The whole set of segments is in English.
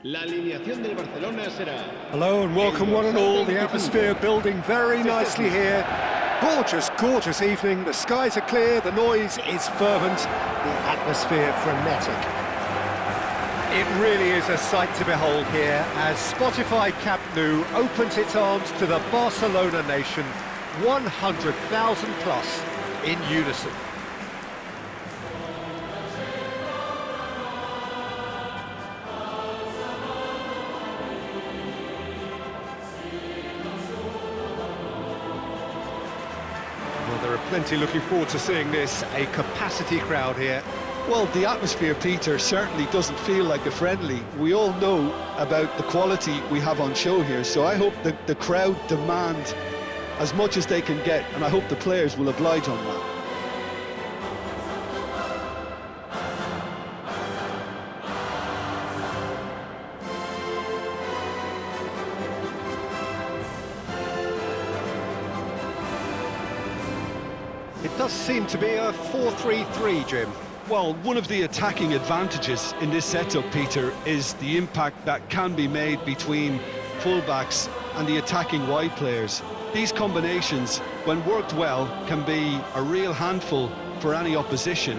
La alineación del Barcelona será... Hello and welcome one and all. The atmosphere building very nicely here. Gorgeous, gorgeous evening. The skies are clear, the noise is fervent, the atmosphere frenetic. It really is a sight to behold here as Spotify Camp Nou opens its arms to the Barcelona nation, 100,000 plus in unison. There are plenty looking forward to seeing this, a capacity crowd here. Well, the atmosphere, Peter, certainly doesn't feel like a friendly. We all know about the quality we have on show here, so I hope that the crowd demand as much as they can get, and I hope the players will oblige on that. It does seem to be a 4-3-3, Jim. Well, one of the attacking advantages in this setup, Peter, is the impact that can be made between fullbacks and the attacking wide players. These combinations, when worked well, can be a real handful for any opposition,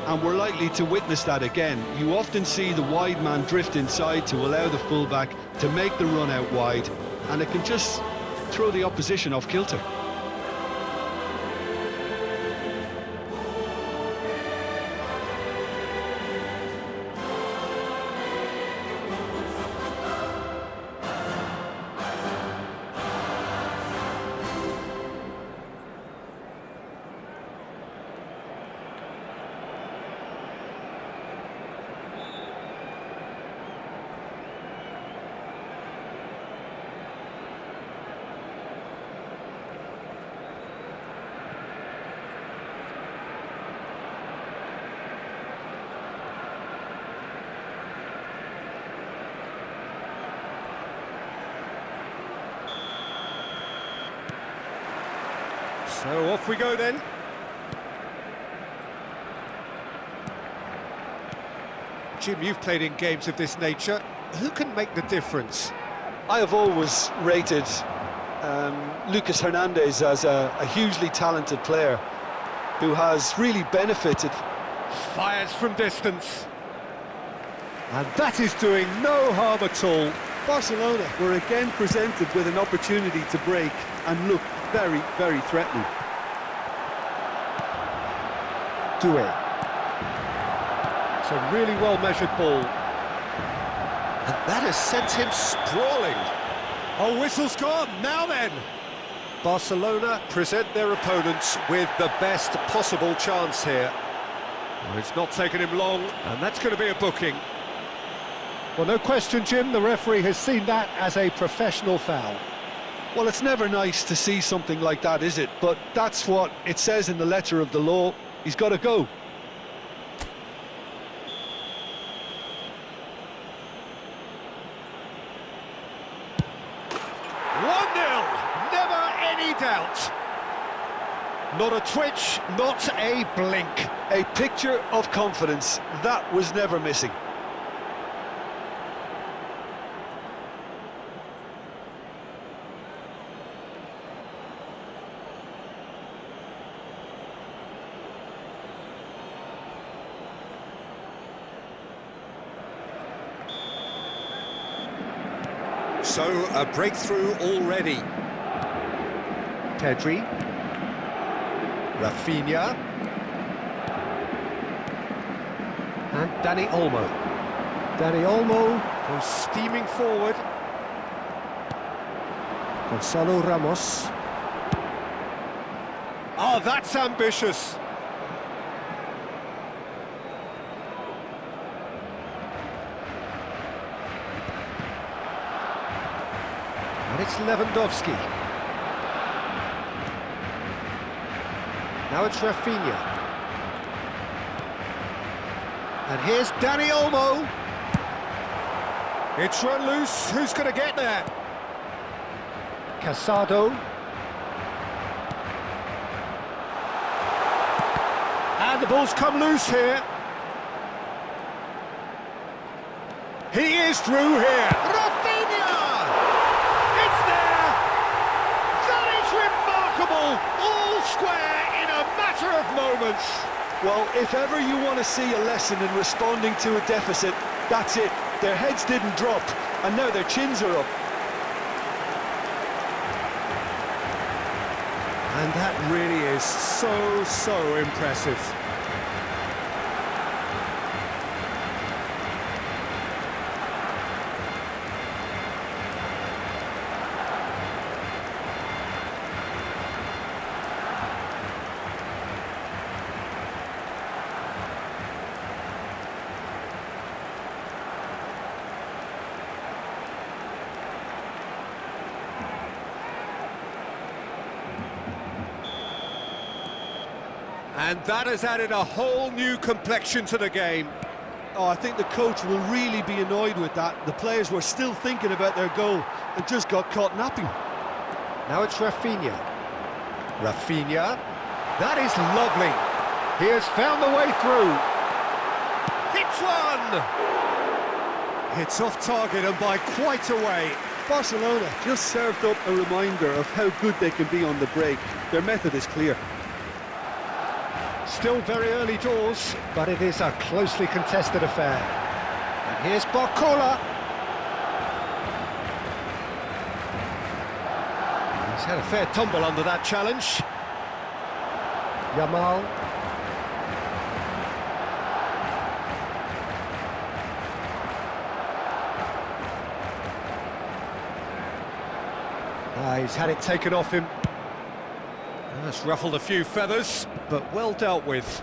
and we're likely to witness that again. You often see the wide man drift inside to allow the fullback to make the run out wide, and it can just throw the opposition off kilter. So off we go then. Jim, you've played in games of this nature. Who can make the difference? I have always rated Lucas Hernandez as a hugely talented player who has really benefited. Fires from distance. And that is doing no harm at all. Barcelona were again presented with an opportunity to break and look very, very threatening. Doué. It's a really well-measured ball. And that has sent him sprawling. Oh, whistle's gone, now then! Barcelona present their opponents with the best possible chance here. Well, it's not taken him long, and that's going to be a booking. Well, no question, Jim, the referee has seen that as a professional foul. Well, it's never nice to see something like that, is it? But that's what it says in the letter of the law. He's got to go. Doubt. Not a twitch, not a blink. A picture of confidence. That was never missing. So, a breakthrough already. Pedri, Rafinha, and Dani Olmo. Dani Olmo goes steaming forward. Gonzalo Ramos. Oh, that's ambitious. And it's Lewandowski. Now it's Rafinha. And here's Dani Olmo. It's run loose. Who's going to get there? Casado. And the ball's come loose here. He is through here. Rafinha! It's there! That is remarkable! All square! Matter of moments. Well, if ever you want to see a lesson in responding to a deficit, that's it. Their heads didn't drop, and now their chins are up. And that really is so impressive. And that has added a whole new complexion to the game. Oh, I think the coach will really be annoyed with that. The players were still thinking about their goal and just got caught napping. Now it's Rafinha. Rafinha. That is lovely. He has found the way through. Hits one! It's off target and by quite a way. Barcelona just served up a reminder of how good they can be on the break. Their method is clear. Still very early doors, but it is a closely contested affair. And here's Barcola. He's had a fair tumble under that challenge. Yamal. He's had it taken off him. That's ruffled a few feathers, but well dealt with.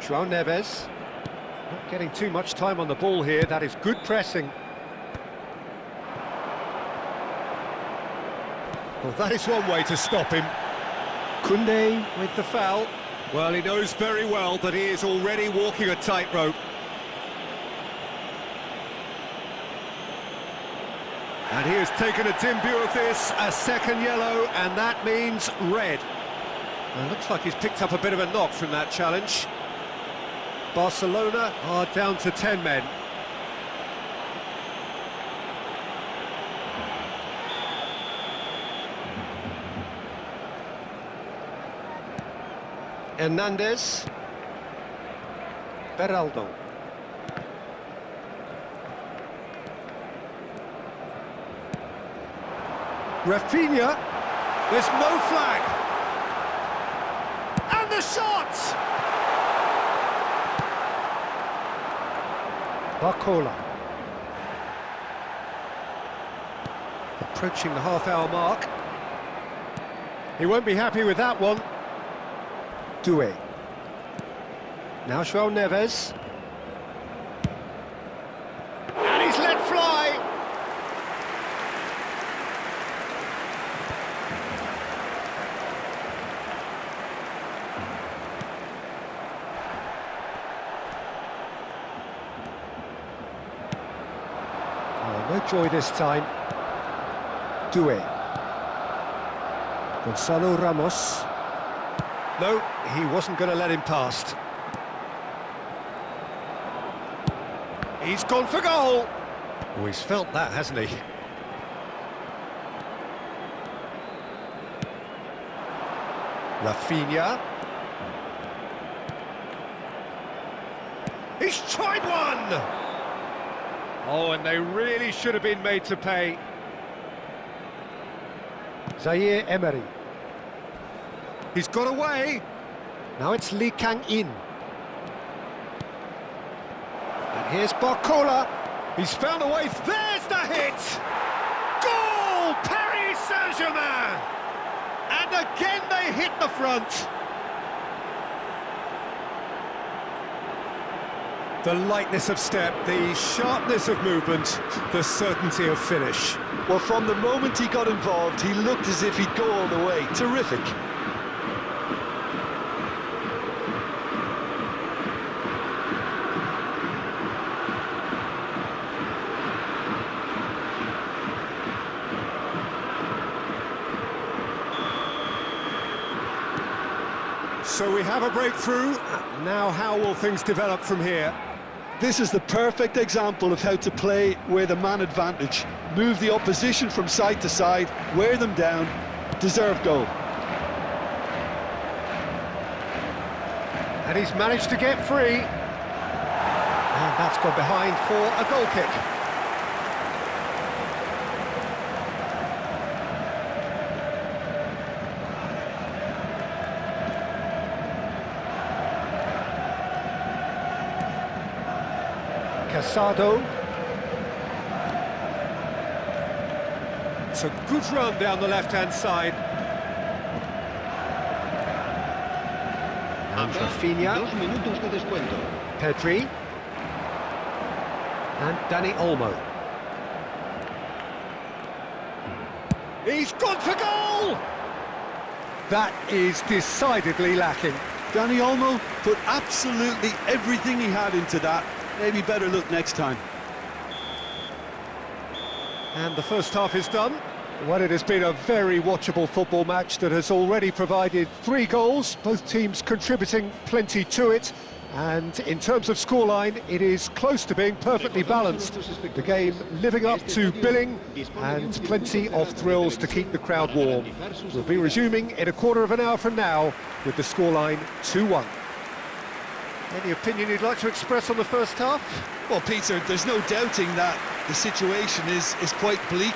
João Neves. Not getting too much time on the ball here, that is good pressing. Well, that is one way to stop him. Koundé with the foul. Well, he knows very well that he is already walking a tightrope. And he has taken a dim view of this, a second yellow, and that means red. Well, looks like he's picked up a bit of a knock from that challenge. Barcelona are down to 10 men. Hernandez. Beraldo. Rafinha. There's no flag. And the shot! Barcola. Approaching the half-hour mark. He won't be happy with that one. Doué. Now João Neves. And he's let fly! Oh, no joy this time. Doué. Gonzalo Ramos. No, he wasn't going to let him past. He's gone for goal! Oh, he's felt that, hasn't he? Rafinha. He's tried one! Oh, and they really should have been made to pay. Zaire Emery. He's got away. Now it's Lee Kang-in. And here's Barcola. He's found a way. There's the hit! Goal! Paris Saint-Germain! And again they hit the front. The lightness of step, the sharpness of movement, the certainty of finish. Well, from the moment he got involved, he looked as if he'd go all the way. Terrific. So we have a breakthrough. Now how will things develop from here? This is the perfect example of how to play with a man advantage. Move the opposition from side to side, wear them down, deserve goal. And he's managed to get free. And that's gone behind for a goal kick. Casado. It's a good run down the left-hand side. And Rafinha. 2 minutos de descuento. Pedri. And Dani Olmo. He's gone for goal! That is decidedly lacking. Dani Olmo put absolutely everything he had into that. Maybe better look next time. And the first half is done. Well, it has been a very watchable football match that has already provided 3 goals, both teams contributing plenty to it. And in terms of scoreline, it is close to being perfectly balanced. The game living up to billing and plenty of thrills to keep the crowd warm. We'll be resuming in a quarter of an hour from now with the scoreline 2-1. Any opinion you'd like to express on the first half? Well, Peter, there's no doubting that the situation is quite bleak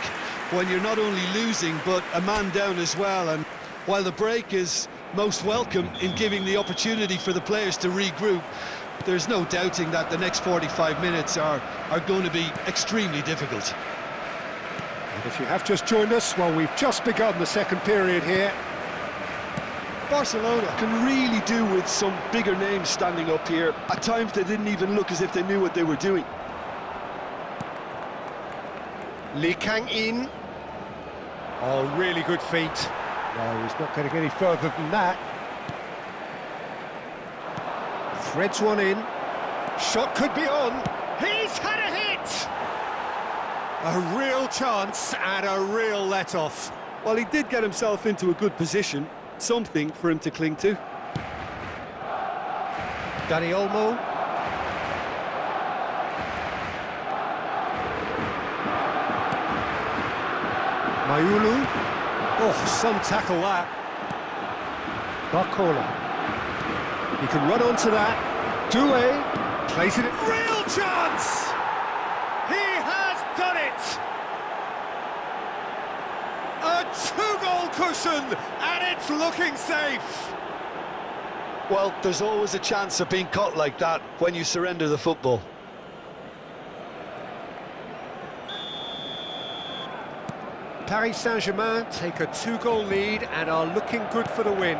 when you're not only losing, but a man down as well. And while the break is most welcome in giving the opportunity for the players to regroup, there's no doubting that the next 45 minutes are going to be extremely difficult. And if you have just joined us, well, we've just begun the second period here. Barcelona can really do with some bigger names standing up here. At times they didn't even look as if they knew what they were doing. Lee Kang-in. Oh, really good feet. No, he's not going to get any further than that. Threads one in. Shot could be on. He's had a hit! A real chance and a real let-off. Well, he did get himself into a good position. Something for him to cling to. Dani Olmo. Mayulu. Oh, some tackle that. Barcola. He can run onto that. Doué plays it in. Real chance! He has done it! A two-goal cushion, and it's looking safe. Well, there's always a chance of being caught like that when you surrender the football. Paris Saint-Germain take a two-goal lead and are looking good for the win.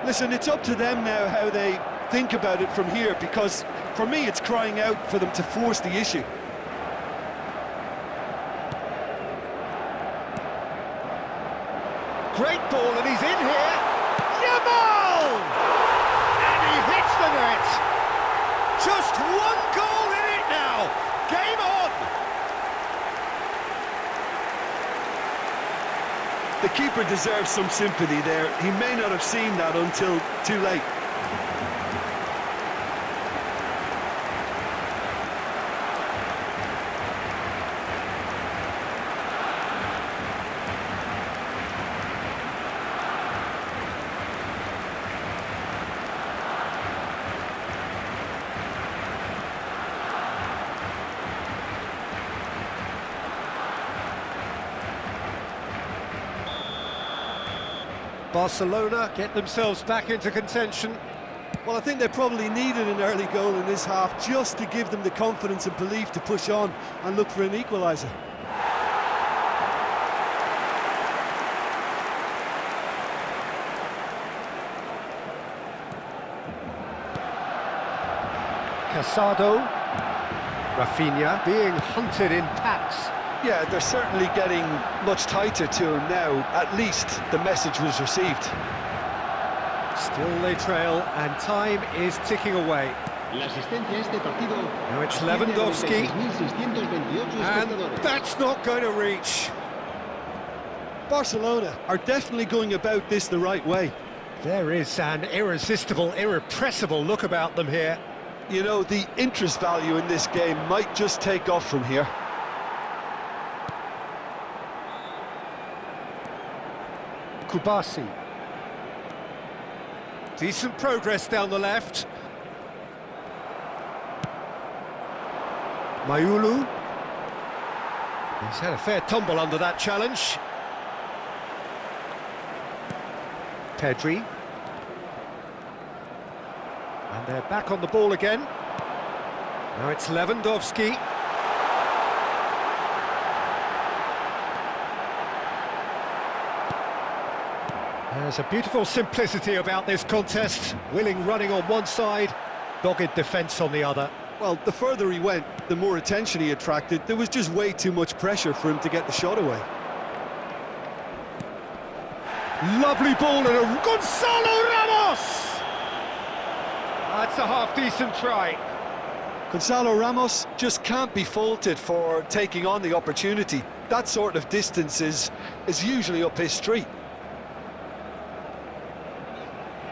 Listen, it's up to them now how they think about it from here, because for me it's crying out for them to force the issue. Great ball, and he's in here. Yamal! And he hits the net. Just one goal in it now. Game on! The keeper deserves some sympathy there. He may not have seen that until too late. Barcelona get themselves back into contention. Well, I think they probably needed an early goal in this half just to give them the confidence and belief to push on and look for an equaliser. Casado. Rafinha being hunted in packs. Yeah, they're certainly getting much tighter to him now. At least the message was received. Still they trail, and time is ticking away. Now it's Lewandowski, and that's not going to reach. Barcelona are definitely going about this the right way. There is an irresistible, irrepressible look about them here. You know, the interest value in this game might just take off from here. Kubasi. Decent progress down the left. Mayulu. He's had a fair tumble under that challenge. Pedri. And they're back on the ball again. Now it's Lewandowski. There's a beautiful simplicity about this contest. Willing running on one side, dogged defence on the other. Well, the further he went, the more attention he attracted. There was just way too much pressure for him to get the shot away. Lovely ball and a Gonzalo Ramos! That's a half-decent try. Gonzalo Ramos just can't be faulted for taking on the opportunity. That sort of distance is usually up his street.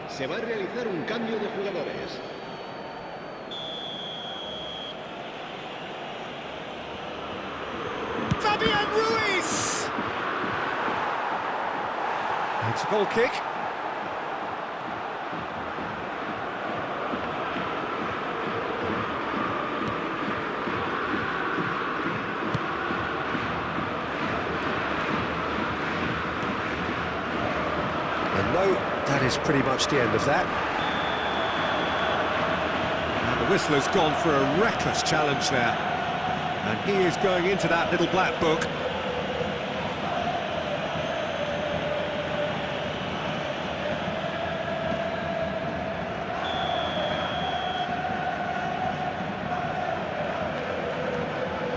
Se va a realizar un cambio de jugadores. Fabian Ruiz! It's a goal kick. And no, that is pretty much the end of that. And the whistler's gone for a reckless challenge there. And he is going into that little black book.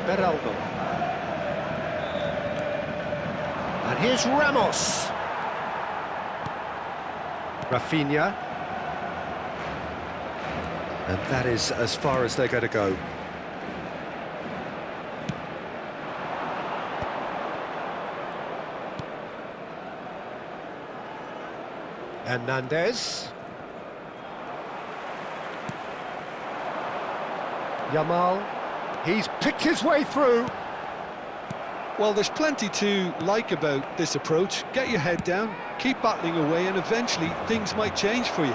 Beraldo. And here's Ramos. Rafinha. And that is as far as they're going to go. Hernandez. Yamal. He's picked his way through. Well, there's plenty to like about this approach. Get your head down, keep battling away, and eventually things might change for you.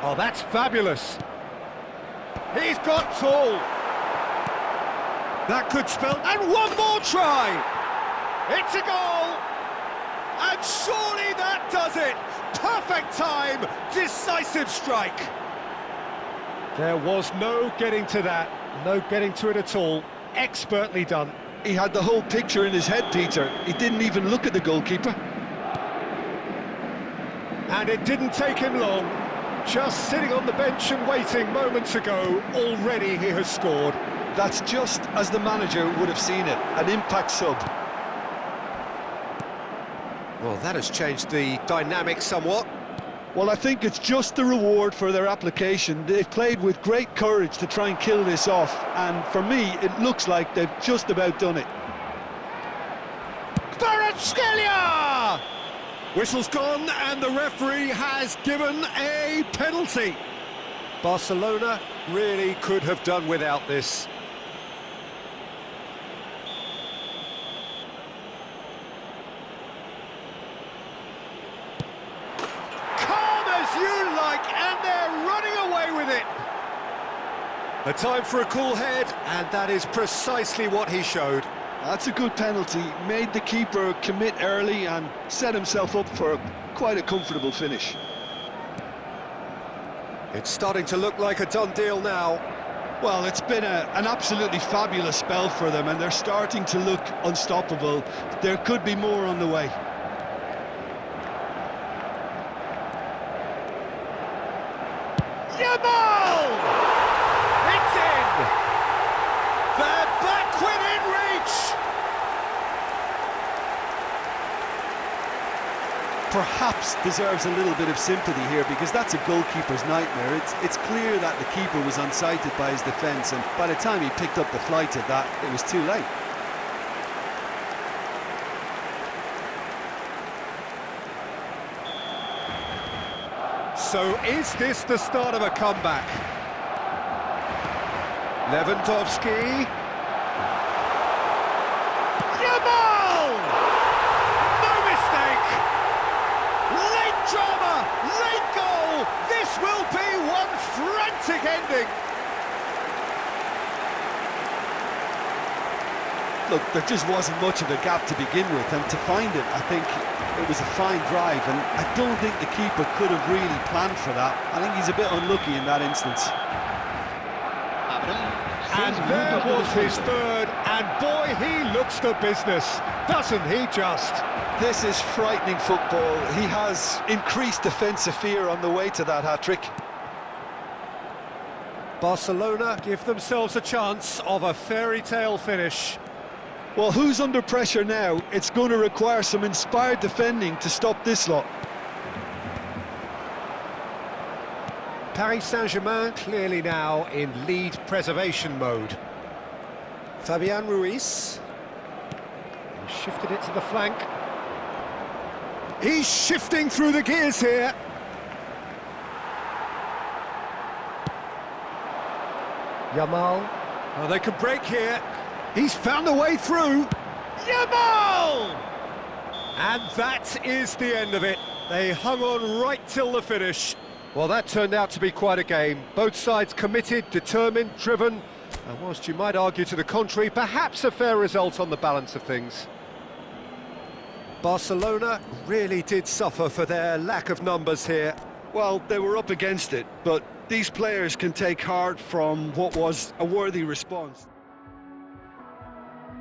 Oh, that's fabulous. He's got tall. That could spell... And one more try! It's a goal! And surely that does it! Perfect time, decisive strike. There was no getting to that, no getting to it at all. Expertly done. He had the whole picture in his head, Peter. He didn't even look at the goalkeeper. And it didn't take him long. Just sitting on the bench and waiting moments ago, already he has scored. That's just as the manager would have seen it, an impact sub. Well, that has changed the dynamic somewhat. Well, I think it's just the reward for their application. They've played with great courage to try and kill this off, and for me, it looks like they've just about done it. Kvaratskhelia! Whistle's gone, and the referee has given a penalty. Barcelona really could have done without this. You like, and they're running away with it. A time for a cool head, and that is precisely what he showed. That's a good penalty. Made the keeper commit early and set himself up for quite a comfortable finish. It's starting to look like a done deal now. Well, it's been an absolutely fabulous spell for them, and they're starting to look unstoppable. There could be more on the way. Yamal! It's in! They're back within reach! Perhaps deserves a little bit of sympathy here, because that's a goalkeeper's nightmare. It's clear that the keeper was unsighted by his defence, and by the time he picked up the flight of that, it was too late. So is this the start of a comeback? Lewandowski. Yamal! No mistake! Late drama, late goal! This will be one frantic ending! Look, there just wasn't much of a gap to begin with, and to find it, I think it was a fine drive, and I don't think the keeper could have really planned for that. I think he's a bit unlucky in that instance. And there was his third, and boy, he looks the business, doesn't he just? This is frightening football. He has increased defensive fear on the way to that hat-trick. Barcelona give themselves a chance of a fairy tale finish. Well, who's under pressure now? It's going to require some inspired defending to stop this lot. Paris Saint-Germain clearly now in lead preservation mode. Fabian Ruiz. He shifted it to the flank. He's shifting through the gears here. Yamal. Oh, they could break here. He's found a way through. Yamal! And that is the end of it. They hung on right till the finish. Well, that turned out to be quite a game. Both sides committed, determined, driven. And whilst you might argue to the contrary, perhaps a fair result on the balance of things. Barcelona really did suffer for their lack of numbers here. Well, they were up against it, but these players can take heart from what was a worthy response.